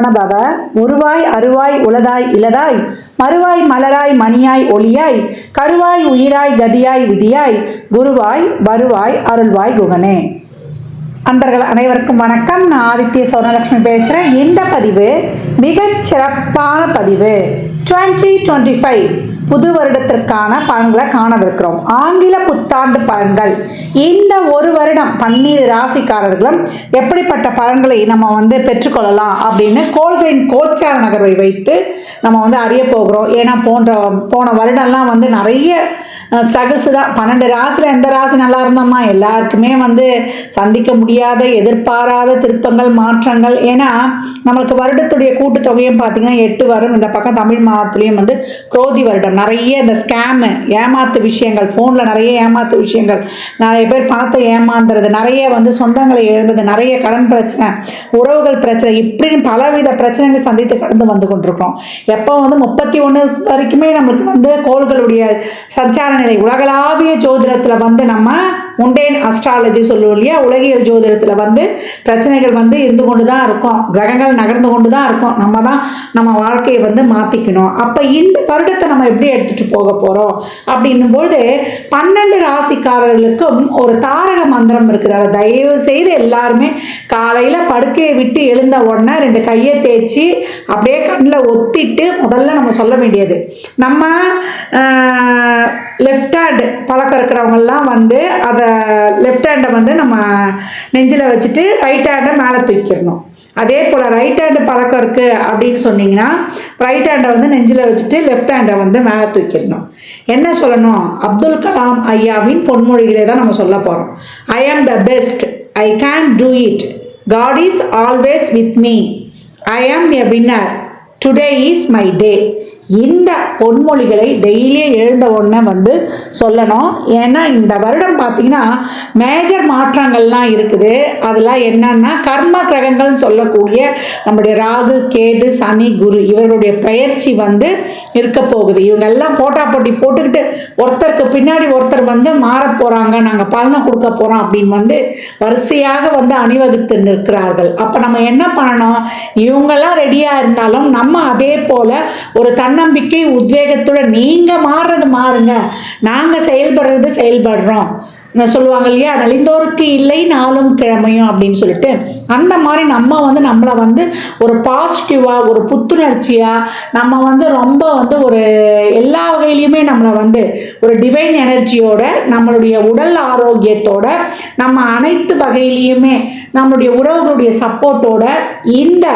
சரவணபவ. உருவாய் அருவாய் உளதாய் இலதாய் மறுவாய் மலராய் மணியாய் ஒளியாய் கருவாய் உயிராய் கதியாய் விதியாய் குருவாய் வருவாய் அருள்வாய் குகனே. அன்பர்கள் அனைவருக்கும் வணக்கம். நான் ஆதித்ய சௌர்ணலட்சுமி பேசுகிறேன். இந்த பதிவு மிகச் சிறப்பான பதிவு. 2025 புது வருடத்திற்கான பலன்களை காணவிருக்கிறோம். ஆங்கில புத்தாண்டு பலன்கள். இந்த ஒரு வருடம் 12 ராசிக்காரர்களும் எப்படிப்பட்ட பலன்களை நம்ம பெற்றுக்கொள்ளலாம் அப்படின்னு கோள்களின் கோச்சார நகர்வை வைத்து நம்ம அறிய போகிறோம். ஏன்னா போன வருடம்லாம் நிறைய ஸ்ட்ரகிள்ஸ் தான். 12 ராசியில் எந்த ராசி நல்லா இருந்தோமா, எல்லாருக்குமே சந்திக்க முடியாத எதிர்பாராத திருப்பங்கள் மாற்றங்கள். ஏன்னா நம்மளுக்கு வருடத்துடைய கூட்டுத்தொகையும் பார்த்தீங்கன்னா 8 வரும். இந்த பக்கம் தமிழ் மாதத்துலேயும் குரோதி வருடம். நிறைய இந்த ஸ்கேமு ஏமாத்து விஷயங்கள், ஃபோனில் நிறைய ஏமாத்து விஷயங்கள், நிறைய பேர் பணத்தை ஏமாந்துறது, நிறைய சொந்தங்களை இழந்தது, நிறைய கடன் பிரச்சனை, உறவுகள் பிரச்சனை, இப்படின்னு பலவித பிரச்சனைகள் சந்தித்து கடந்து வந்து கொண்டிருக்கிறோம். எப்போ 31 வரைக்குமே நம்மளுக்கு கோள்களுடைய சஞ்சார நிலை உலகளாவிய ஜோதிடத்தில் நம்ம முண்டேன் அஸ்ட்ராலஜி சொல்லுவோம் இல்லையா, உலகியல் ஜோதிடத்தில் பிரச்சனைகள் இருந்து கொண்டு தான் இருக்கும், கிரகங்கள் நகர்ந்து கொண்டு தான் இருக்கும். நம்ம தான் நம்ம வாழ்க்கையை மாற்றிக்கணும். அப்போ இந்த வருடத்தை நம்ம எப்படி எடுத்துகிட்டு போக போகிறோம் அப்படின்னும்போது 12 ராசிக்காரர்களுக்கும் ஒரு தாரக மந்திரம் இருக்குது. அதை தயவு செய்து எல்லாருமே காலையில் படுக்கையை விட்டு எழுந்த உடனே 2 கையை தேய்ச்சி அப்படியே கண்ணில் ஒத்திட்டு முதல்ல நம்ம சொல்ல வேண்டியது, நம்ம லெஃப்ட் ஹேண்ட் பழக்கம் இருக்கிறவங்கெல்லாம் அதை லெஃப்ட் ஹேண்டை நம்ம நெஞ்சில் வச்சுட்டு ரைட் ஹேண்டை மேலே தூக்கிடணும். அதே போல் ரைட் ஹேண்டு பழக்கம் இருக்குது அப்படின்னு சொன்னீங்கன்னா ரைட் ஹேண்டை நெஞ்சில் வச்சுட்டு லெஃப்ட் ஹேண்டை மேலே தூக்கிடணும். என்ன சொல்லணும்? அப்துல் கலாம் ஐயாவின் பொன்மொழிகளே தான் நம்ம சொல்ல போகிறோம். I am the best, I can do it, God is always with me, I am a winner, today is my day. இந்த பொன்மொழிகளை டெய்லியே எழுந்த உடனே சொல்லணும். ஏன்னா இந்த வருடம் பார்த்தீங்கன்னா மேஜர் மாற்றங்கள்லாம் இருக்குது. அதெல்லாம் என்னன்னா கர்ம கிரகங்கள் சொல்லக்கூடிய நம்முடைய ராகு கேது சனி குரு இவர்களுடைய பயிற்சி இருக்க போகுது. இவங்கெல்லாம் போட்டி போட்டுக்கிட்டு ஒருத்தருக்கு பின்னாடி ஒருத்தர் மாற போகிறாங்க, நாங்கள் பலனை கொடுக்க போகிறோம் அப்படின்னு வரிசையாக அணிவகுத்து நிற்கிறார்கள். அப்போ நம்ம என்ன பண்ணணும்? இவங்கெல்லாம் ரெடியாக இருந்தாலும் நம்ம அதே போல் ஒரு தன்னம்பிக்கை உத்வேகத்துடன் நீங்க மாறுறது மாறுங்க, நாங்க செயல்படுறது செயல்படுறோம் சொல்லுவாங்க இல்லையா, நலிந்தோருக்கு இல்லை நாளும் கிழமையும் அப்படின்னு சொல்லிட்டு, அந்த மாதிரி நம்ம நம்மளை ஒரு பாசிட்டிவா ஒரு புத்துணர்ச்சியா நம்ம ரொம்ப ஒரு எல்லா வகையிலையுமே நம்மளை ஒரு டிவைன் எனர்ஜியோட நம்மளுடைய உடல் ஆரோக்கியத்தோட நம்ம அனைத்து வகையிலையுமே நம்மளுடைய உறவுகளுடைய சப்போர்ட்டோட இந்த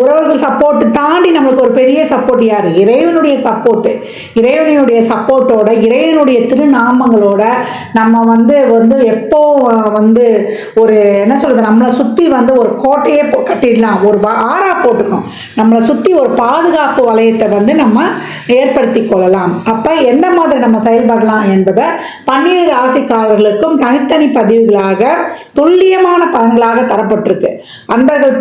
உறவுகள் சப்போர்ட்டு தாண்டி நம்மளுக்கு ஒரு பெரிய சப்போர்ட் யார்? இறைவனுடைய சப்போர்ட்டு. இறைவனுடைய சப்போர்ட்டோட இறைவனுடைய திருநாமங்களோட நம்ம எப்போ ஒரு என்ன சொல்கிறது, நம்மளை சுற்றி ஒரு கோட்டையே கட்டிடலாம், ஒரு ஆறா போட்டுக்கணும், நம்மளை சுற்றி ஒரு பாதுகாப்பு வளையத்தை நம்ம ஏற்படுத்தி கொள்ளலாம். அப்போ எந்த மாதிரி நம்ம செயல்படலாம் என்பதை 12 ராசிக்காரர்களுக்கும் தனித்தனி பதிவுகளாக துல்லியமான பலன்களாக தரப்பட்டிருக்கு. அன்பர்கள்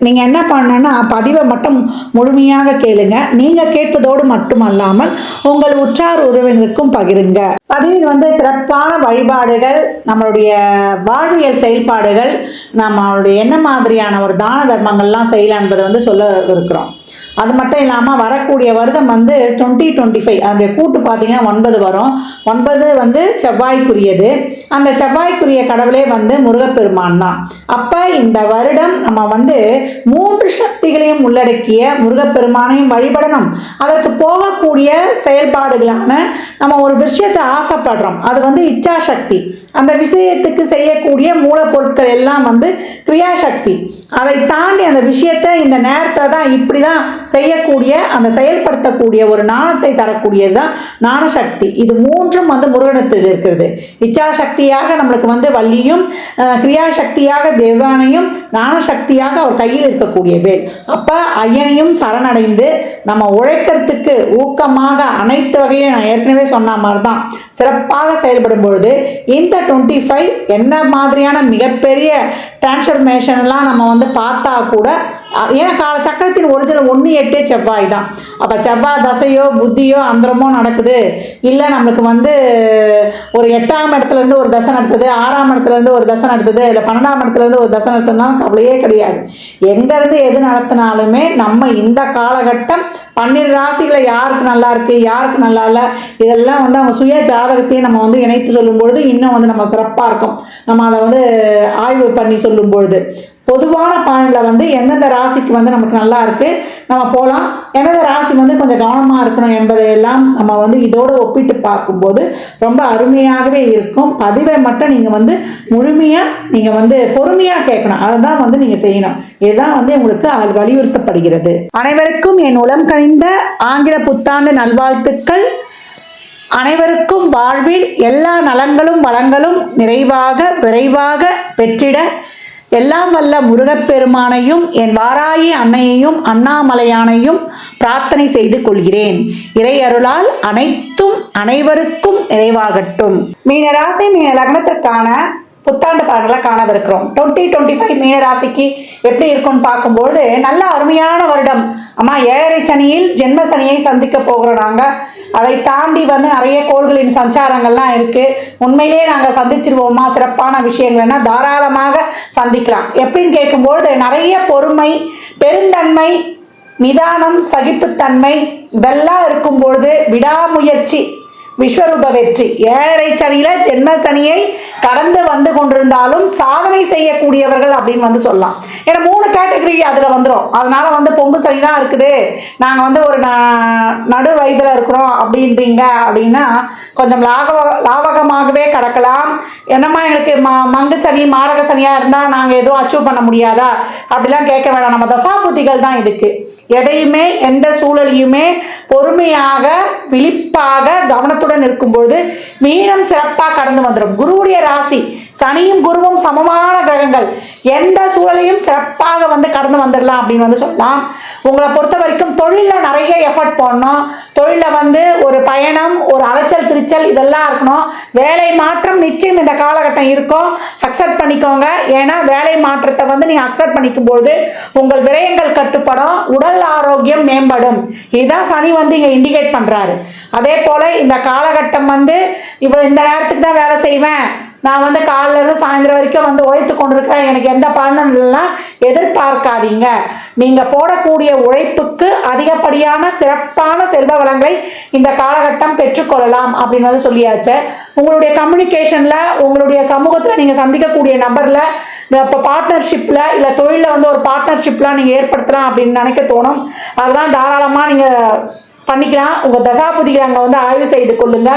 நீங்கள் என்ன பண்ணணும்னா பதிவை மட்டும் முழுமையாக கேளுங்க. நீங்கள் கேட்பதோடு மட்டுமல்லாமல் உங்கள் உற்றார் உறவினருக்கும் பகிருங்க. பதிவில் சிறப்பான வழிபாடுகள், நம்மளுடைய வாழ்வியல் செயல்பாடுகள், நம்மளுடைய என்ன மாதிரியான ஒரு தான தர்மங்கள்லாம் செய்யலாம் என்பதை சொல்ல இருக்கிறோம். அது மட்டும் இல்லாமல் வரக்கூடிய வருடம் 2025 அதனுடைய கூட்டு பார்த்தீங்கன்னா 9 வரும். 9 செவ்வாய்க்குரியது. அந்த செவ்வாய்க்குரிய கடவுளே முருகப்பெருமான் தான். அப்போ இந்த வருடம் நம்ம 3 சக்திகளையும் உள்ளடக்கிய முருகப்பெருமானையும் வழிபடணும். அதற்கு போகக்கூடிய செயல்பாடுகளான நம்ம ஒரு விஷயத்தை ஆசைப்படுறோம், அது இச்சா சக்தி. அந்த விஷயத்துக்கு செய்யக்கூடிய மூலப்பொருட்கள் எல்லாம் கிரியாசக்தி. அதை தாண்டி அந்த விஷயத்தை இந்த நேரத்தை தான் இப்படி தான் செய்யக்கூடிய அந்த செயல்படுத்தக்கூடிய ஒரு ஞானத்தை தரக்கூடியது தான் ஞானசக்தி. இது 3ம் முருகனத்தில் இருக்கிறது. இச்சா சக்தியாக நம்மளுக்கு வள்ளியும், கிரியாசக்தியாக தேவானையும், ஞானசக்தியாக அவர் கையில் இருக்கக்கூடிய வேல். அப்போ ஐயனையும் சரணடைந்து நம்ம உழைக்கிறதுக்கு ஊக்கமாக அனைத்து வகையும் நான் ஏற்கனவே சொன்ன மாதிரி தான் சிறப்பாக செயல்படும் பொழுது இந்த 25 என்ன மாதிரியான மிகப்பெரிய டிரான்ஸ்ஃபர்மேஷன்லாம் நம்ம பார்த்தா கூட ஏன்னா சக்கரத்தின் ஒரிஜினல் 1-8 செவ்வாய் தான். அப்போ செவ்வாய் தசையோ புத்தியோ அந்தரமோ நடக்குது, இல்லை நம்மளுக்கு வந்து ஒரு 8ஆம் இடத்துலேருந்து ஒரு தசை நடத்துது, 6ஆம் இடத்துலேருந்து ஒரு தசை நடத்துது, இல்லை 12ஆம் இடத்துலேருந்து ஒரு தசை நடத்துனாலும் கவலையே கிடையாது. எங்கேருந்து எது நடத்தினாலுமே நம்ம இந்த காலகட்டம் 12 ராசிகளை யாருக்கு நல்லா இருக்குது யாருக்கு நல்லா இல்லை இதெல்லாம் வந்து அவங்க சுய ஜாதகத்தையும் நம்ம வந்து இணைத்து சொல்லும் பொழுது இன்னும் வந்து நம்ம சிறப்பாக இருக்கும். நம்ம அதை வந்து ஆய்வு பண்ணி சொல்லும் பொழுது பொதுவான பலனில் வந்து எந்தெந்த ராசிக்கு வந்து நமக்கு நல்லா இருக்குது நம்ம போகலாம், எந்தெந்த ராசி வந்து கொஞ்சம் கவனமாக இருக்கணும் என்பதையெல்லாம் நம்ம வந்து இதோடு ஒப்பிட்டு பார்க்கும்போது ரொம்ப அருமையாகவே இருக்கும். பதிவை மட்டும் நீங்கள் வந்து முழுமையாக நீங்கள் வந்து பொறுமையாக கேட்கணும், அதை தான் வந்து நீங்கள் செய்யணும். இதுதான் வந்து உங்களுக்கு வலியுறுத்தப்படுகிறது. அனைவருக்கும் என் உளம் கனிந்த ஆங்கில புத்தாண்டு நல்வாழ்த்துக்கள். அனைவருக்கும் வாழ்வில் எல்லா நலங்களும் வளங்களும் நிறைவாக விரைவாக பெற்றிட எல்லாம் வல்ல முருகப்பெருமானையும் என் வாராயி அன்னையையும் அண்ணாமலையானையும் பிரார்த்தனை செய்து கொள்கிறேன். இறை அருளால் அனைத்தும் அனைவருக்கும் நிறைவாகட்டும். மீனராசி மீன லக்னத்திற்கான புத்தாண்டு பலன்களை காணவிருக்கிறோம். 2025 மீனராசிக்கு எப்படி இருக்கும்னு பார்க்கும்போது நல்ல அருமையான வருடம். அம்மா 7.5 சனியில் ஜென்ம சனியை சந்திக்க போகிறோம். நாங்கள் அதை தாண்டி வந்து நிறைய கோள்களின் சஞ்சாரங்கள்லாம் இருக்குது. உண்மையிலேயே நாங்கள் சந்திச்சிருவோமா சிறப்பான விஷயங்கள்னா தாராளமாக சந்திக்கலாம். எப்படின்னு கேட்கும்பொழுது நிறைய பொறுமை, பெருந்தன்மை, நிதானம், சகிப்புத்தன்மை இதெல்லாம் இருக்கும்பொழுது விடாமுயற்சி, விஸ்வரூப வெற்றி. 7.5 சனியில ஜென்ம சனியை கடந்து வந்து கொண்டிருந்தாலும் சாதனை செய்யக்கூடியவர்கள் அப்படின்னு வந்து சொல்லலாம். ஏன்னா 3 கேட்டகரி அதில் வந்துடும். அதனால வந்து பொங்கு சனி தான் இருக்குது, நாங்கள் வந்து ஒரு நடு வயதில் இருக்கிறோம் அப்படின்றீங்க அப்படின்னா கொஞ்சம் லாவகமாகவே கடக்கலாம். என்னம்மா எங்களுக்கு மங்கு சனி மாரக சனியாக இருந்தால் நாங்கள் எதுவும் அச்சீவ் பண்ண முடியாதா அப்படிலாம் கேட்க வேண்டாம். நம்ம தசாபுத்திகள் தான் இதுக்கு. எதையுமே எந்த சூழலையுமே பொறுமையாக விழிப்பாக கவனத்துடன் இருக்கும்போது மீனம் சிறப்பாக கடந்து வந்துடும். குருவுடைய ராசி, சனியும் குருவும் சமமான கிரகங்கள், எந்த சூழலையும் சிறப்பாக வந்து கடந்து வந்துடலாம் அப்படின்னு வந்து சொல்லலாம். உங்களை பொறுத்த வரைக்கும் தொழிலில் நிறைய எஃபர்ட் போடணும். தொழிலில் வந்து ஒரு பயணம், ஒரு அலைச்சல் திருச்சல் இதெல்லாம் இருக்கணும். வேலை மாற்றம் நிச்சயம் இந்த காலகட்டம் இருக்கும், அக்செப்ட் பண்ணிக்கோங்க. ஏன்னா வேலை மாற்றத்தை வந்து நீங்கள் அக்செப்ட் பண்ணிக்கும்போது உங்கள் விரயங்கள் கட்டுப்படும், உடல் ஆரோக்கியம் மேம்படும். இதுதான் சனி வந்து இங்கே இண்டிகேட் பண்ணுறாரு. அதே போல் இந்த காலகட்டம் வந்து இவ்வளோ இந்த நேரத்துக்கு தான் வேலை செய்வேன், நான் வந்து காலையிலேருந்து சாயந்தரம் வரைக்கும் வந்து உழைத்து கொண்டிருக்கிறேன், எனக்கு எந்த பலனும் எதிர்பார்க்காதீங்க. நீங்கள் போடக்கூடிய உழைப்புக்கு அதிகப்படியான சிறப்பான செல்வ வளங்களை இந்த காலகட்டம் பெற்றுக்கொள்ளலாம் அப்படின்னு வந்து சொல்லியாச்சு. உங்களுடைய கம்யூனிகேஷனில், உங்களுடைய சமூகத்தில் நீங்கள் சந்திக்கக்கூடிய நபரில் இப்போ பார்ட்னர்ஷிப்பில் இல்லை தொழிலில் வந்து ஒரு பார்ட்னர்ஷிப்லாம் நீங்கள் ஏற்படுத்தலாம் அப்படின்னு நினைக்க தோணும். அதெல்லாம் தாராளமாக நீங்கள் பண்ணிக்கலாம். உங்கள் தசாபுதிகளை அங்கே வந்து ஆய்வு செய்து கொள்ளுங்க.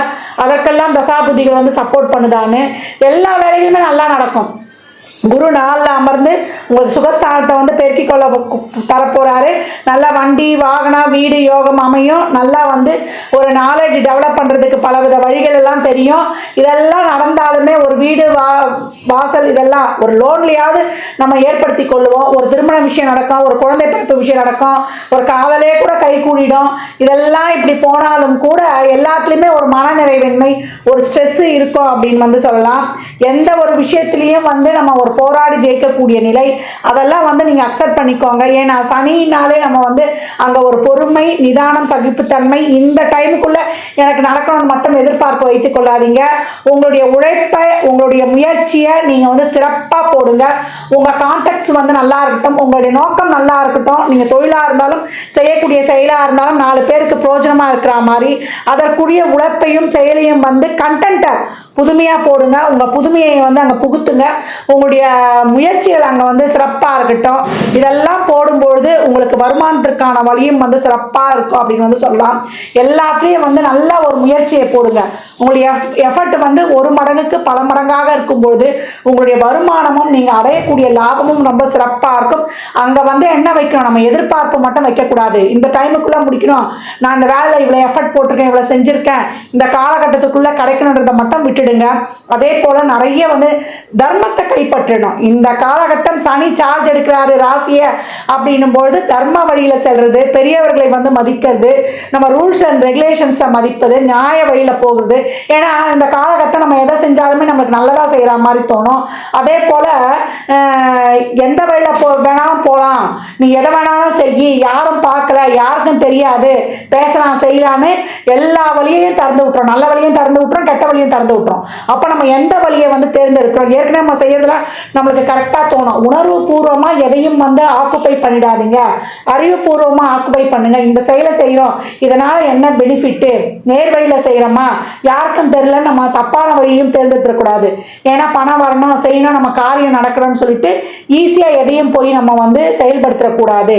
அதற்கெல்லாம் தசாபுதிகள் வந்து சப்போர்ட் பண்ணுதான்னு எல்லா வேலைகளுமே நல்லா நடக்கும். குரு 4ல் அமர்ந்து உங்களுக்கு சுகஸ்தானத்தை வந்து பெருக்கிக் கொள்ள தரப்போறாரு. நல்லா வண்டி வாகனம் வீடு யோகம் அமையும். நல்லா வந்து ஒரு நாலேஜ் டெவலப் பண்ணுறதுக்கு பலவித வழிகள் எல்லாம் தெரியும். இதெல்லாம் நடந்தாலுமே ஒரு வீடு வாசல் இதெல்லாம் ஒரு லோன்லையாவது நம்ம ஏற்படுத்தி கொள்ளுவோம். ஒரு திருமண விஷயம் நடக்கும், ஒரு குழந்தை பிறப்பு விஷயம் நடக்கும், ஒரு காதலே கூட கை கூடிடும். இதெல்லாம் இப்படி போனாலும் கூட எல்லாத்துலேயுமே ஒரு மனநிறைவின்மை, ஒரு ஸ்ட்ரெஸ் இருக்கும் அப்படின்னு வந்து சொல்லலாம். எந்த ஒரு விஷயத்திலையும் வந்து நம்ம ஒரு போராடி ஜெயிக்கக்கூடிய நிலை அதெல்லாம் வந்து நீங்கள் அக்செப்ட் பண்ணிக்கோங்க. ஏன்னா சனினாலே நம்ம வந்து அங்கே ஒரு பொறுமை, நிதானம், சகிப்புத்தன்மை இந்த டைமுக்குள்ளே எனக்கு நடக்கணும்னு மட்டும் எதிர்பார்ப்பு வைத்துக் கொள்ளாதீங்க. உங்களுடைய உழைப்பை, உங்களுடைய முயற்சியை நீங்கள் வந்து சிறப்பாக போடுங்க. உங்கள் கான்டாக்ட்ஸ் வந்து நல்லா இருக்கட்டும், உங்களுடைய நோக்கம் நல்லா இருக்கட்டும். நீங்கள் தொழிலாக இருந்தாலும் செய்யக்கூடிய செயலாக இருந்தாலும் 4 பேருக்கு பிரயோஜனமாக இருக்கிற மாதிரி அதற்குரிய உழைப்பையும் செயலையும் வந்து கண்டென்ட்டை புதுமையாக போடுங்க. உங்கள் புதுமையை வந்து அங்கே புகுத்துங்க. உங்களுடைய முயற்சிகள் அங்கே வந்து சிறப்பாக இருக்கட்டும். இதெல்லாம் போடும்பொழுது உங்களுக்கு வருமானத்திற்கான வழியும் வந்து சிறப்பாக இருக்கும் அப்படின்னு வந்து சொல்லலாம். எல்லாத்துலேயும் வந்து நல்ல ஒரு முயற்சியை போடுங்க. உங்களுடைய எஃபர்ட் வந்து 1 மடங்குக்கு பல மடங்காக இருக்கும்பொழுது உங்களுடைய வருமானமும் நீங்கள் அடையக்கூடிய லாபமும் ரொம்ப சிறப்பாக இருக்கும். அங்கே வந்து என்ன வைக்கணும், நம்ம எதிர்பார்ப்பு மட்டும் வைக்கக்கூடாது. இந்த டைமுக்குள்ளே முடிக்கணும், நான் இந்த வேலையில் இவ்வளோ எஃபர்ட் போட்டிருக்கேன், இவ்வளோ செஞ்சுருக்கேன், இந்த காலகட்டத்துக்குள்ளே கிடைக்கணுன்றதை மட்டும் விட்டுடுங்க. அதே போல் நிறைய வந்து தர்மத்தை கைப்பற்றணும். இந்த காலகட்டம் சனி சார்ஜ் எடுக்கிறாரு ராசியை அப்படின்னும் பொழுது தர்ம வழியில் செல்றது, பெரியவர்களை வந்து மதிக்கிறது, நம்ம ரூல்ஸ் அண்ட் ரெகுலேஷன்ஸை மதிப்பது, நியாய வழியில் போகிறது. ஏன்னா இந்த காலகட்டம் நம்ம எதை செஞ்சாலுமே நம்ம நம்மளுக்கு நல்லதாக செய்கிற மாதிரி தோணும். அதே போல் எந்த வழியில் வேணாலும் போகலாம், நீ எதை வேணாலும் செய்யி, யாரும் பார்க்கல, யாருக்கும் தெரியாது, பேசலாம் செய்யலான்னு எல்லா வழியையும் திறந்து விட்டுறோம். நல்ல வழியும் திறந்து விட்டுறோம், கெட்ட வழியும் திறந்து விட்டுறோம். அப்போ நம்ம எந்த வழியை வந்து தேர்ந்தெடுக்கிறோம்? ஏற்கனவே நம்ம செய்யறதுல நம்மளுக்கு கரெக்டாக தோணும். உணர்வு பூர்வமாக எதையும் வந்து ஆக்குப்பை பண்ணிடாதீங்க, அறிவுபூர்வமாக ஆக்குப்பை பண்ணுங்க. இந்த செயலை செய்கிறோம், இதனால என்ன பெனிஃபிட்டு, நேர் வழியில் செய்கிறோமா, யாருக்கும் தெரியல, நம்ம தப்பான வழியும் தேர்ந்தெடுத்துடக்கூடாது. ஏன்னா பணம் வரணும், செய்யணும், நம்ம காரியம் நடக்கணும்னு சொல்லிட்டு ஈஸியாக எதையும் போய் நம்ம வந்து செயல்படுத்தக்கூடாது.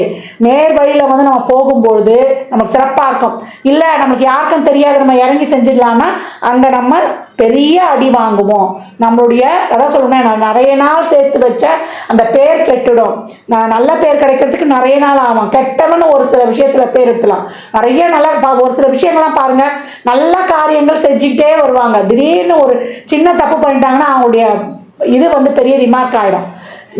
நேர் வழியில் வந்து நம்ம போகும்பொழுது நமக்கு சிறப்பாக இருக்கும். இல்லை நம்மளுக்கு யாருக்கும் தெரியாது, நம்ம இறங்கி செஞ்சிடலான்னா அங்கே நம்ம பெரிய அடி வாங்குவோம். நம்மளுடைய அதான் சொல்லணும், நான் நிறைய நாள் சேர்த்து வச்ச அந்த பேர் கெட்டுடும். நான் நல்ல பேர் கிடைக்கிறதுக்கு நிறைய நாள் ஆகும். கெட்டவன்னு ஒரு சில விஷயத்துல பேர் எடுத்துலாம். நிறைய நல்ல ஒரு சில விஷயங்கள்லாம் பாருங்க, நல்ல காரியங்கள் செஞ்சுக்கிட்டே வருவாங்க, திடீர்னு ஒரு சின்ன தப்பு பண்ணிட்டாங்கன்னா அவங்களுடைய இது வந்து பெரிய ரிமார்க் ஆகிடும்.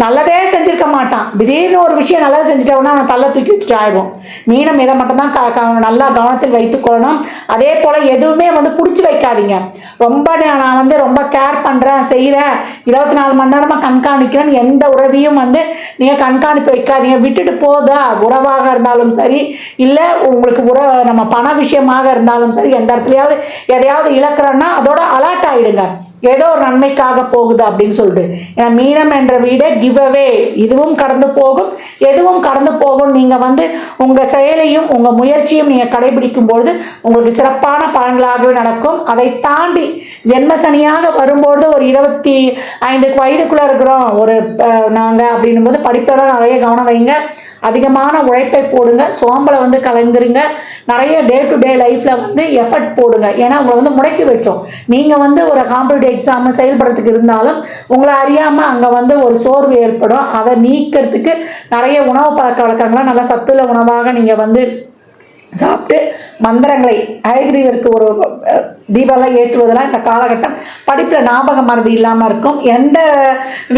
நல்லதே செஞ்சிருக்க மாட்டான், திடீர்னு ஒரு விஷயம் நல்லது செஞ்சுட்டோம்னா அவனை தள்ள தூக்கி வச்சுட்டு ஆயிடுவோம். மீனம் இதை மட்டும்தான் நல்லா கவனத்தில் வைத்துக்கொள்ளணும். அதே போல் எதுவுமே வந்து பிடிச்சி வைக்காதீங்க. ரொம்ப நான் வந்து ரொம்ப கேர் பண்ணுறேன், செய்கிறேன், 24 மணி நேரமாக கண்காணிக்கிறேன்னு எந்த உறவையும் வந்து நீங்கள் கண்காணிப்பு வைக்காதீங்க. விட்டுட்டு போதா, உறவாக இருந்தாலும் சரி, இல்லை உங்களுக்கு நம்ம பண விஷயமாக இருந்தாலும் சரி, எந்த இடத்துலையாவது எதையாவது இழக்கிறோன்னா அதோட அலர்ட் ஆகிடுங்க, ஏதோ ஒரு நன்மைக்காக போகுது அப்படின்னு சொல்லிட்டு. ஏன்னா மீனம் என்ற வீடே கிவ் அவே, இதுவும் கடந்து போகும், எதுவும் கடந்து போகும். நீங்கள் வந்து உங்கள் செயலையும் உங்கள் முயற்சியும் நீங்கள் கடைபிடிக்கும் பொழுது உங்களுக்கு சிறப்பான பலன்களாகவே நடக்கும். அதை தாண்டி ஜென்மசனியாக வரும்பொழுது ஒரு 25 வயதுக்குள்ளே இருக்கிறோம் நாங்கள் அப்படின்னும் போது படிப்பெல்லாம் நிறைய கவனம் வைங்க, அதிகமான உழைப்பை போடுங்க, சோம்பலை வந்து கலந்துருங்க, நிறைய டே டு டே லைஃப்பில் வந்து எஃபர்ட் போடுங்க. ஏன்னா உங்களை வந்து முடக்கி வச்சோம். நீங்கள் வந்து ஒரு காம்படிட்டிவ் எக்ஸாம் செயல்படுறதுக்கு இருந்தாலும் உங்களை அறியாமல் அங்கே வந்து ஒரு சோர்வு ஏற்படும். அதை நீக்கிறதுக்கு நிறைய உணவு பழக்க வழக்கங்கள்லாம் நல்லா சத்துள்ள உணவாக நீங்கள் வந்து சாப்பிட்டு மந்திரங்களை ஹயக்ரீவருக்கு ஒரு தீபம்லாம் ஏற்றுவதெல்லாம் இந்த காலகட்டம் படிப்பில் ஞாபக மறதி இல்லாமல் இருக்கும். எந்த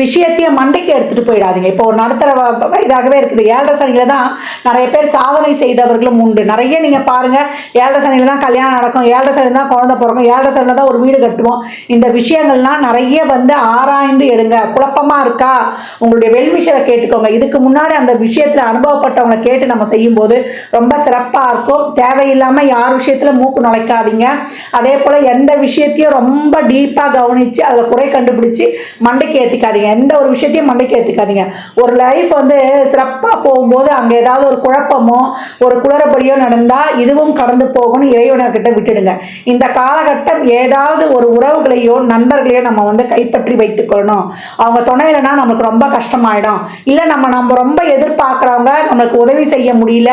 விஷயத்தையும் மண்டைக்கு எடுத்துகிட்டு போயிடாதீங்க. இப்போ ஒரு நடுத்தர வயதாகவே இருக்குது, 7.5 சனியில் தான் நிறைய பேர் சாதனை செய்தவர்களும் உண்டு. நிறைய நீங்கள் பாருங்கள், 7.5 சனியில் தான் கல்யாணம் நடக்கும், 7.5 சனியில் தான் குழந்தை பிறக்கும், 7.5 சனியில் தான் ஒரு வீடு கட்டுவோம். இந்த விஷயங்கள்லாம் நிறைய வந்து ஆராய்ந்து எடுங்க. குழப்பமாக இருக்கா, உங்களுடைய வெல்விஷரை கேட்டுக்கோங்க. இதுக்கு முன்னாடி அந்த விஷயத்தில் அனுபவப்பட்டவங்களை கேட்டு நம்ம செய்யும்போது ரொம்ப சிறப்பாக இருக்கும். தேவையில்லாமல் யார் விஷயத்தில் மூக்கு நுழைக்காதீங்க. அதே போல் எந்த விஷயத்தையும் ரொம்ப டீப்பாக கவனித்து அதில் குறை கண்டுபிடிச்சி மண்டைக்கு ஏற்றிக்காதீங்க. எந்த ஒரு விஷயத்தையும் மண்டைக்கு ஏற்றிக்காதீங்க. ஒரு லைஃப் வந்து சிறப்பாக போகும்போது அங்கே ஏதாவது ஒரு குழப்பமோ ஒரு குளறுபடியோ நடந்தால் இதுவும் கடந்து போகணும், இறைவனர்கிட்ட விட்டுடுங்க. இந்த காலகட்டம் ஏதாவது ஒரு உறவுகளையோ நண்பர்களையோ நம்ம வந்து கைப்பற்றி வைத்துக்கொள்ளணும். அவங்க துணையிலனா நம்மளுக்கு ரொம்ப கஷ்டமாயிடும். இல்லை நம்ம ரொம்ப எதிர்பார்க்குறவங்க நம்மளுக்கு உதவி செய்ய முடியல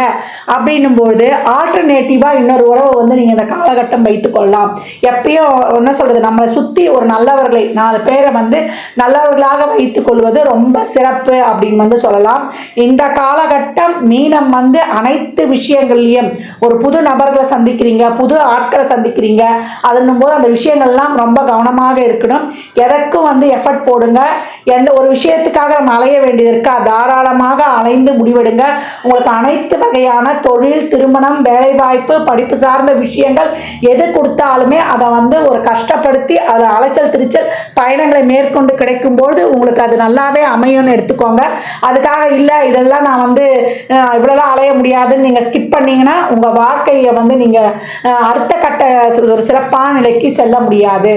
அப்படின்னும்போது ஆல்டர்னேட்டிவாக இன்னொரு உறவை வந்து நீங்கள் இந்த காலகட்டம் வைத்துக்கொள்ளலாம். எப்பயும் என்ன சொல்றது, நம்மளை சுற்றி ஒரு நல்லவர்களை 4 பேரை வந்து நல்லவர்களாக வைத்துக் கொள்வது ரொம்ப சிறப்பு அப்படின்னு வந்து சொல்லலாம். இந்த காலகட்டம் மீனம் வந்து அனைத்து விஷயங்கள்லையும் ஒரு புது நபர்களை சந்திக்கிறீங்க, புது ஆட்களை சந்திக்கிறீங்க. அதுன்னும் போது அந்த விஷயங்கள்லாம் ரொம்ப கவனமாக இருக்கணும். எதற்கும் வந்து எஃபர்ட் போடுங்க. எந்த ஒரு விஷயத்துக்காக நம்ம அலைய வேண்டியது இருக்கா, தாராளமாக அலைந்து முடிவெடுங்க. உங்களுக்கு அனைத்து வகையான தொழில், திருமணம், வேலைவாய்ப்பு, படிப்பு சார்ந்த விஷயங்கள் எது கொடுத்தாலுமே அதை வந்து ஒரு கஷ்டப்படுத்தி அதில் அலைச்சல் திருச்சல் பயணங்களை மேற்கொண்டு கிடைக்கும்போது உங்களுக்கு அது நல்லாவே அமையும்னு எடுத்துக்கோங்க. அதுக்காக இல்லை இதெல்லாம் நான் வந்து இவ்வளோலாம் அலைய முடியாதுன்னு நீங்கள் ஸ்கிப் பண்ணீங்கன்னா உங்கள் வாழ்க்கையை வந்து நீங்கள் அடுத்த கட்ட ஒரு சிறப்பான நிலைக்கு செல்ல முடியாது.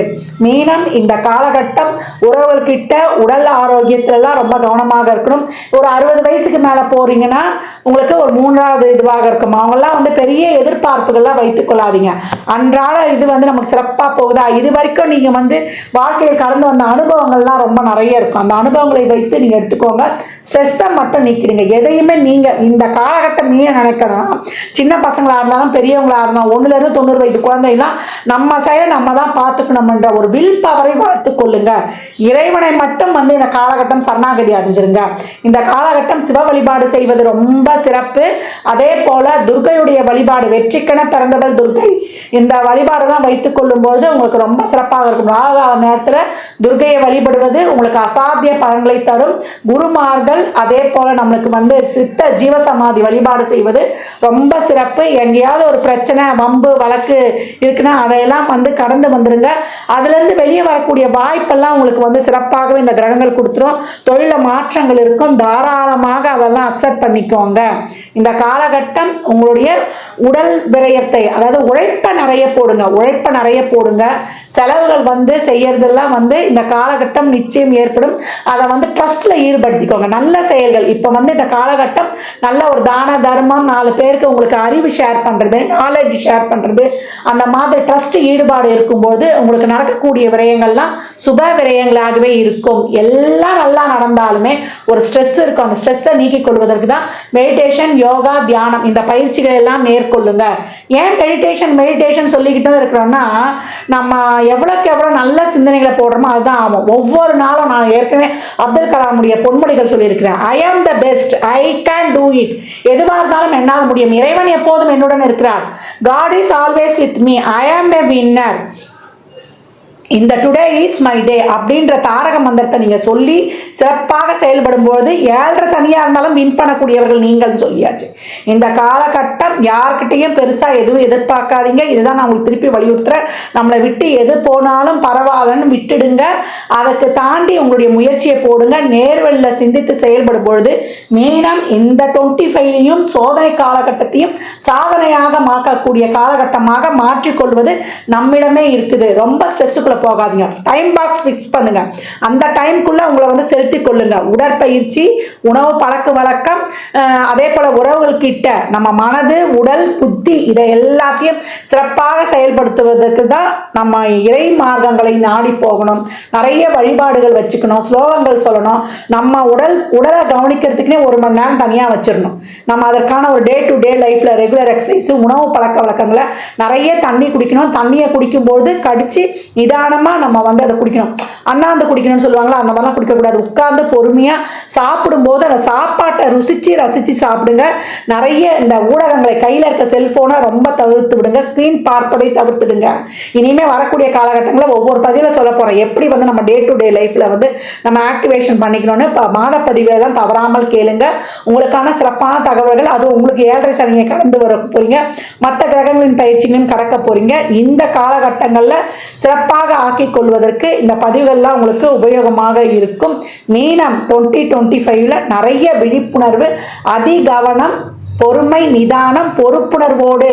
மீனம் இந்த காலகட்டம் உறவுகிட்ட உடல் ஆரோக்கியத்திலலாம் ரொம்ப கவனமாக இருக்கணும். ஒரு 60 வயசுக்கு மேலே போறீங்கன்னா உங்களுக்கு ஒரு 3வது இதுவாக இருக்கும். அவங்கெல்லாம் வந்து பெரிய எதிர்பார்ப்புகள்லாம் வைத்துக் கொள்ளாதீங்க. அன்றாட இது வந்து நமக்கு சிறப்பாக போகுதா, இது வரைக்கும் நீங்கள் வந்து வாழ்க்கையில் கடந்து வந்த அனுபவங்கள்லாம் ரொம்ப நிறைய இருக்கும். அந்த அனுபவங்களை வைத்து நீங்கள் எடுத்துக்கோங்க. ஸ்ட்ரெஸ்ஸை மட்டும் நீக்கிடுங்க. எதையுமே நீங்கள் இந்த காலகட்டம் நினைக்கணும், சின்ன பசங்களாக இருந்தாலும் பெரியவங்களாக இருந்தாலும் 1லேருந்து 90 வயது குழந்தைலாம் நம்ம செயலை நம்ம தான் பார்த்துக்கணும்ன்ற ஒரு வில் பவரை வளர்த்து கொள்ளுங்க. இறைவனை மட்டும் வந்து இந்த காலகட்டம் சரணாகதி அடைஞ்சிருங்க. இந்த காலகட்டம் சிவ வழிபாடு செய்வது ரொம்ப சிறப்பு. அதே போல துர்க்கையுடைய வழிபாடு, வெற்றிக்கென பிறந்தவள் துர்க்கை, இந்த வழிபாடு தான் வைத்துக் கொள்ளும் பொழுது உங்களுக்கு ரொம்ப சிறப்பாக இருக்கும். ராகு நேரத்தில் துர்க்கையை வழிபடுவது உங்களுக்கு அசாத்திய பலன்களை தரும். குருமார்கள் அதே போல நம்மளுக்கு வந்து சித்த ஜீவசமாதி வழிபாடு செய்வது ரொம்ப சிறப்பு. எங்கேயாவது ஒரு பிரச்சனை வம்பு வழக்கு இருக்குன்னா அதையெல்லாம் வந்து கடந்து வந்துருங்க. அதுல இருந்து வெளியே வரக்கூடிய வாய்ப்பெல்லாம் உங்களுக்கு வந்து சிறப்பாகவே இந்த கிரகங்கள் கொடுத்துரும். தொழில மாற்றங்கள் இருக்கும், தாராளமாக அதெல்லாம் அக்செப்ட் பண்ணிக்கோங்க. இந்த காலகட்டம் உங்களுடைய உடல் விரயத்தை, அதாவது உழைப்ப நிறைய போடுங்க. செலவுகள் வந்து செய்யறதெல்லாம் வந்து இந்த காலகட்டம் நிச்சயம் ஏற்படும். அதை வந்து ட்ரஸ்ட்ல ஈடுபடுத்திக்கோங்க. நல்ல செயல்கள் இப்ப வந்து இந்த காலகட்டம் நல்ல ஒரு தான தர்மம், 4 பேருக்கு உங்களுக்கு அறிவு ஷேர் பண்றது, நாலேஜ் ஷேர் பண்றது, அந்த மாதிரி ட்ரஸ்ட் ஈடுபாடு இருக்கும்போது உங்களுக்கு நடக்கக்கூடிய விரயங்கள்லாம் சுப விரயங்களாகவே இருக்கும். எல்லாம் நல்லா நடந்தாலுமே ஒரு ஸ்ட்ரெஸ் இருக்கும். அந்த ஸ்ட்ரெஸ்ஸை நீக்கிக் கொள்வதற்கு தான் மெடிடேஷன், யோகா, தியானம் இந்த பயிற்சிகள் எல்லாம் மேற்கொள்ளுங்க. ஏன் மெடிடேஷன் சொல்லிக்கிட்டே இருக்கிறோம்னா, நம்ம எவ்வளவுக்கு எவ்வளவு நல்ல சிந்தனைகளை போடுறோமோ அதுதான் ஆகும். ஒவ்வொரு நாளும் நான் ஏற்கனவே அப்துல் கலாமுடைய பொன்மொழிகள் சொல்லியிருக்கிறேன். ஐ am the best, I can do it. எதுவாக இருந்தாலும் என்னால் முடியும். இறைவன் எப்போதும் என்னுடன் இருக்கிறார். God is always with me. I am a winner. இந்த டுடே இஸ் மை டே அப்படின்ற தாரக மந்திரத்தை நீங்க சொல்லி சிறப்பாக செயல்படும் போது 7.5 சனியா இருந்தாலும் வின் பண்ணக்கூடியவர்கள் நீங்கள் சொல்லியாச்சு. இந்த காலகட்டம் யார்கிட்டையும் பெருசா எதுவும் எதிர்பார்க்காதீங்க. இதுதான் நான் உங்களுக்கு திருப்பி வலியுறுத்துறேன். நம்மளை விட்டு எது போனாலும் பரவாயில்லன்னு விட்டுடுங்க. அதுக்கு தாண்டி உங்களுடைய முயற்சியை போடுங்க. நேர்வழியில சிந்தித்து செயல்படும் பொழுது மீனம் இந்த 25லையும் சோதனை காலகட்டத்தையும் சாதனையாக மாற்றக்கூடிய காலகட்டமாக மாற்றிக்கொள்வது நம்மிடமே இருக்குது. ரொம்ப ஸ்ட்ரெஸ்ஸுக்குள்ள போகாதீங்க. டைம் பாக்ஸ் ஃபிக்ஸ் பண்ணுங்க. அந்த டைம்குள்ள உங்களை வந்து செலுத்திக் கொள்ளுங்க. உடற்பயிற்சி, உணவு பழக்க வழக்கம், அதே போல உறவுகள் கிட்ட நம்ம மனது, உடல், புத்தி இதை எல்லாத்தையும் சிறப்பாக செயல்படுத்துவதற்கு தான் நம்ம இறை மார்க்கங்களை நாடி போகணும். நிறைய வழிபாடுகள் வச்சுக்கணும், ஸ்லோகங்கள் சொல்லணும். நம்ம உடலை கவனிக்கிறதுக்குன்னே 1 மணி நேரம் தனியா வச்சிடணும். நம்ம அதற்கான ஒரு டே டு டே லைஃப்ல ரெகுலர் எக்ஸசைஸ், உணவு பழக்க வழக்கங்களை, நிறைய தண்ணி குடிக்கணும். தண்ணியை குடிக்கும்போது கடிச்சு நிதானமா நம்ம வந்து அதை குடிக்கணும். அண்ணாந்து குடிக்கணும்னு சொல்லுவாங்களா, அந்த மாதிரிலாம் குடிக்கக்கூடாது. உட்கார்ந்து பொறுமையா சாப்பிடும் போது அந்த சாப்பாட்டை ரசிச்சு சாப்பிடுங்க. நிறைய இந்த ஊடகங்களை, கையில இருக்க செல்போனை ரொம்ப தவிர்த்து விடுங்க. ஸ்கிரீன் பார்ப்பதை தவிர்த்துடுங்க. இனிமே வரக்கூடிய காலகட்டங்களில் ஒவ்வொரு பதிவில் சொல்ல போறேன் எப்படி வந்து நம்ம டே டு டே லைஃப்ல வந்து நம்ம ஆக்டிவேஷன் பண்ணிக்கணும்னு. மாத பதிவுகளெல்லாம் தவறாமல் கேளுங்க. உங்களுக்கான சிறப்பான தகவல்கள், அது உங்களுக்கு 7.5 சனியை கடந்து வர போறீங்க. மற்ற கிரகங்களின் பயிற்சிகளையும் கடக்க போறீங்க. இந்த காலகட்டங்கள்ல சிறப்பாக ஆக்கிக் கொள்வதற்கு இந்த பதிவுகள்லாம் உங்களுக்கு உபயோகமாக இருக்கும். மீனம் 2025ல நிறைய விழிப்புணர்வு, அதிகவனம், பொறுமை, நிதானம், பொறுப்புணர்வோடு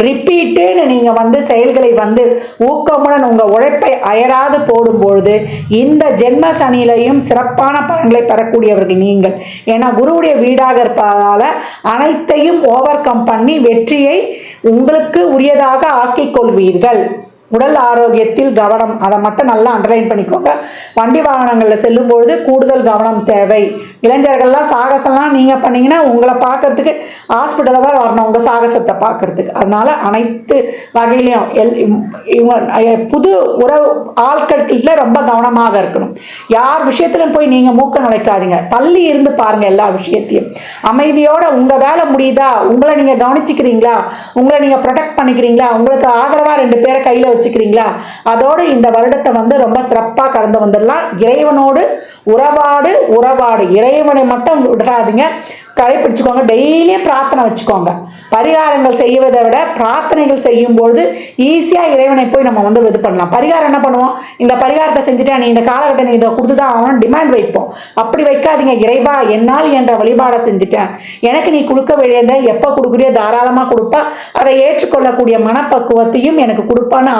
ரிப்பீட்டுன்னு நீங்க வந்து செயல்களை வந்து ஊக்கமுடன் உங்க உழைப்பை அயராது போடும்பொழுது இந்த ஜென்ம சனியிலையும் சிறப்பான பலன்களை பெறக்கூடியவர்கள் நீங்கள். ஏன்னா குருவுடைய வீடாக இருப்பதால அனைத்தையும் ஓவர் கம் பண்ணி வெற்றியை உங்களுக்கு உரியதாக ஆக்கிக் கொள்வீர்கள். உடல் ஆரோக்கியத்தில் கவனம், அதை மட்டும் நல்லா அண்டர்லைன் பண்ணிக்கோங்க. வண்டி வாகனங்களில் செல்லும்பொழுது கூடுதல் கவனம் தேவை. இளைஞர்கள்லாம் சாகசம்லாம் நீங்கள் பண்ணீங்கன்னா உங்களை பார்க்கறதுக்கு ஹாஸ்பிட்டலில் தான் வரணும், உங்கள் சாகசத்தை பார்க்கறதுக்கு. அதனால அனைத்து வகையிலையும் புது உறவு ஆட்கள்கிட்ட ரொம்ப கவனமாக இருக்கணும். யார் விஷயத்திலும் போய் நீங்கள் மூக்க நுழைக்காதீங்க. தள்ளி இருந்து பாருங்க. எல்லா விஷயத்தையும் அமைதியோட உங்கள் வேலை முடியுதா, உங்களை நீங்கள் கவனிச்சுக்கிறீங்களா, உங்களை நீங்கள் ப்ரொடெக்ட் பண்ணிக்கிறீங்களா, உங்களுக்கு ஆதரவாக 2 பேரை கையில் வச்சுக்கிறீங்களா, அதோடு இந்த வருடத்தை வந்து ரொம்ப சிறப்பாக கடந்து வந்துடலாம். இறைவனோடு உறவாடு. இறைவனை மட்டும் விடாதீங்க, கடைபிடிச்சுக்கோங்க. டெய்லியும் பிரார்த்தனை வச்சுக்கோங்க. பரிகாரங்கள் செய்வதை விட பிரார்த்தனைகள் செய்யும்போது ஈஸியா இறைவனை போய் நம்ம வந்து இது பண்ணலாம். பரிகாரம் என்ன பண்ணுவோம், இந்த பரிகாரத்தை செஞ்சுட்டா நீ இந்த காலகட்டம் நீ இதை கொடுத்துதான் அவன் டிமாண்ட் வைப்போம். அப்படி வைக்காதீங்க. இறைவா, என்னால் என்ற வழிபாடை செஞ்சுட்டேன், எனக்கு நீ கொடுக்க வேண்டியதை எப்ப கொடுக்குறியோ தாராளமா கொடுப்பா, அதை ஏற்றுக்கொள்ளக்கூடிய மனப்பக்குவத்தையும் எனக்கு கொடுப்பான்னு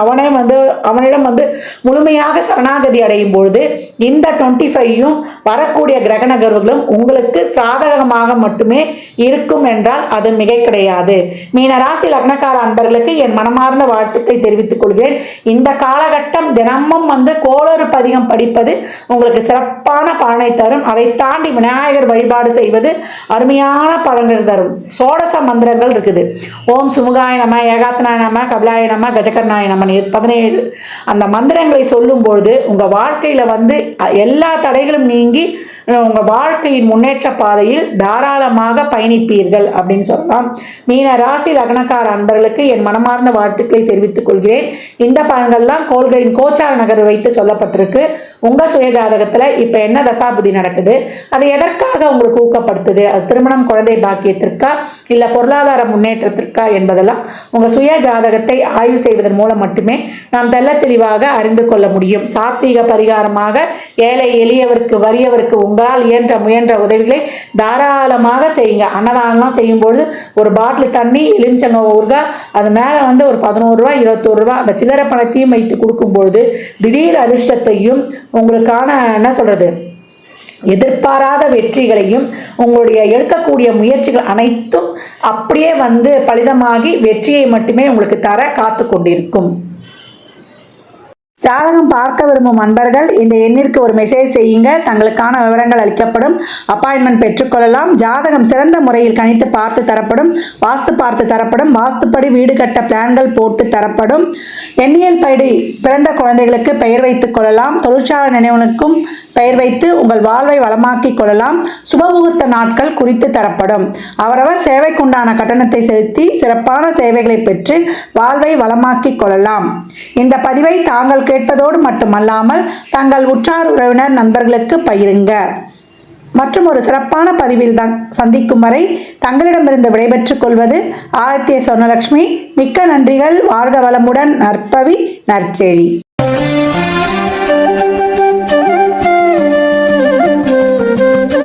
அவனிடம் வந்து முழுமையாக சரணாகதி அடையும் பொழுது இந்த 25யும் வரக்கூடிய கிரக நகர்வுகளும் உங்களுக்கு சாதகமாக மட்டுமே இருக்கும் என்றால் அது மிகை கிடையாது. மீனராசி லக்னக்கார அன்பர்களுக்கு என் மனமார்ந்த வாழ்த்துக்களை தெரிவித்துக் கொள்கிறேன். இந்த காலகட்டம் தினமும் வந்து கோளறு பதிகம் படிப்பது உங்களுக்கு சிறப்பான பலனை தரும். அதை தாண்டி விநாயகர் வழிபாடு செய்வது அருமையான பலன்கள் தரும். சோடச மந்திரங்கள் இருக்குது. ஓம் சுமுகாய நம, ஏகாத்தனாய நம, கபிலாய நம, கஜகர்ணாய நம 17 அந்த மந்திரங்களை சொல்லும் பொழுது உங்க வாழ்க்கையில வந்து எல்லா தடைகளும் நீங்கி உங்கள் வாழ்க்கையின் முன்னேற்ற பாதையில் தாராளமாக பயணிப்பீர்கள் அப்படின்னு சொல்லலாம். மீன ராசி லக்னக்கார அன்பர்களுக்கு என் மனமார்ந்த வாழ்த்துக்களை தெரிவித்துக் கொள்கிறேன். இந்த பலன்கள்லாம் கோள்களின் கோச்சார நகர் வைத்து சொல்லப்பட்டிருக்கு. உங்கள் சுய ஜாதகத்தில் இப்போ என்ன தசாபுதி நடக்குது, அது எதற்காக உங்களுக்கு ஊக்கப்படுத்துது, அது திருமணம், குழந்தை பாக்கியத்திற்கா இல்லை பொருளாதார முன்னேற்றத்திற்கா என்பதெல்லாம் உங்கள் சுய ஜாதகத்தை ஆய்வு செய்வதன் மூலம் மட்டுமே நாம் தெள்ள தெளிவாக அறிந்து கொள்ள முடியும். சாத்வீக பரிகாரமாக ஏழை எளியவருக்கு வறியவருக்கு உங்களால் முயன்ற உதவிகளை தாராளமாக செய்யுங்க. அன்னதானம்லாம் செய்யும்பொழுது ஒரு பாட்டில் தண்ணி, எலுமிச்சங்க ஊறுகாய், அது மேலே ஒரு 11 ரூபா 21 ரூபா அந்த சில்லறை பணத்தையும் வைத்து கொடுக்கும்பொழுது திடீர் அதிர்ஷ்டத்தையும் உங்களுக்கான என்ன சொல்றது எதிர்பாராத வெற்றிகளையும் உங்களுடைய எடுக்கக்கூடிய முயற்சிகள் அனைத்தும் அப்படியே பலிதமாகி வெற்றியை மட்டுமே உங்களுக்கு தர காத்து கொண்டிருக்கும். ஜாதகம் பார்க்க விரும்பும் அன்பர்கள் இந்த எண்ணிற்கு ஒரு மெசேஜ் செய்யுங்க. தங்களுக்கான விவரங்கள் அளிக்கப்படும். அப்பாயின்மெண்ட் பெற்றுக்கொள்ளலாம். ஜாதகம் சிறந்த முறையில் கணித்து பார்த்து தரப்படும். வாஸ்து பார்த்து தரப்படும். வாஸ்துப்படி வீடு கட்ட பிளான்கள் போட்டு தரப்படும். எண்ணியல் படி பிறந்த குழந்தைகளுக்கு பெயர் வைத்துக் கொள்ளலாம். தொழிற்சாலை நினைவுகளுக்கும் பெயர் வைத்து உங்கள் வாழ்வை வளமாக்கிக் கொள்ளலாம். சுபமுகூர்த்த நாட்கள் குறித்து தரப்படும். அவரவர் சேவைக்குண்டான கட்டணத்தை செலுத்தி சிறப்பான சேவைகளை பெற்று வாழ்வை வளமாக்கிக் கொள்ளலாம். இந்த பதிவை தாங்கள் கேட்பதோடு மட்டுமல்லாமல் தங்கள் உற்றார் உறவினர் நண்பர்களுக்கு பகிருங்க. மற்றும் ஒரு சிறப்பான பதிவில் சந்திக்கும் வரை தங்களிடமிருந்து விடைபெற்றுக் கொள்வது ஆதித்ய சொர்ணலட்சுமி. மிக்க நன்றிகள். வாழ்க வளமுடன். நற்பவி நற்செழி.